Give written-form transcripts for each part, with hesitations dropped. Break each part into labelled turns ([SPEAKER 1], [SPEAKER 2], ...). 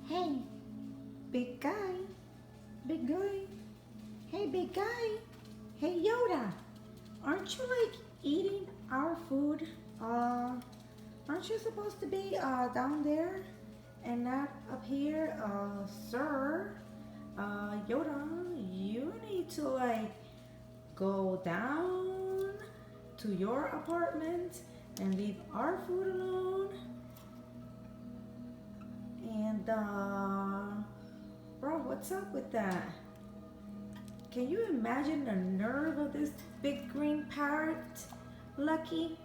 [SPEAKER 1] Hey, big guy, big guy. Hey, big guy. Hey, Yoda. Aren't you like eating our food? Aren't you supposed to be down there and not up here, sir? Yoda, you need to like go down to your apartment and leave our food alone. And bro, what's up with that? Can you imagine the nerve of this big green parrot? Lucky,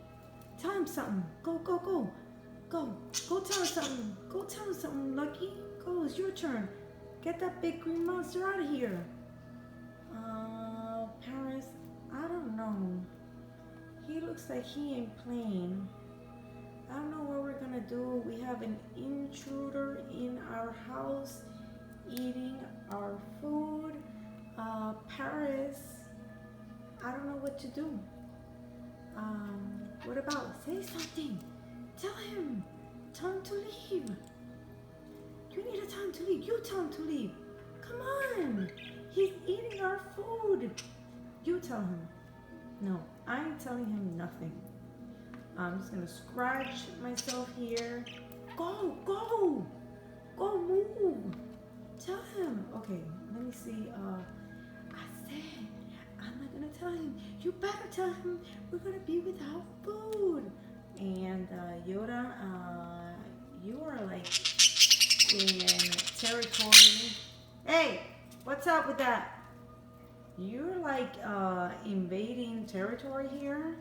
[SPEAKER 1] tell him something. Go, go, go. Go. Go tell him something. Go tell him something, Lucky. Go, it's your turn. Get that big green monster out of here. Paris, I don't know. He looks like he ain't playing. I don't know what we're gonna do. We have an intruder in our house eating our food. Paris, I don't know what to do. What about say something? Tell him. Tell him to leave. You need a time to leave. You tell him to leave. Come on. He's eating our food. You tell him. No, I ain't telling him nothing. I'm just gonna scratch myself here. Go, go, go, move. Tell him. Okay, let me see. I said I'm not gonna tell him. You better tell him we're gonna be without food. And Yoda, you are like in territory. Hey, what's up with that? You're like invading territory here.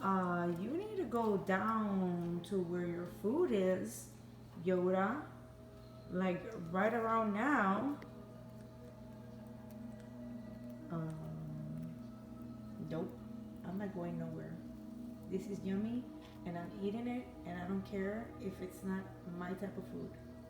[SPEAKER 1] You need to go down to where your food is, Yoda. Like right around now. Um, nope, I'm not going nowhere. This is yummy, and I'm eating it, and I don't care if it's not my type of food.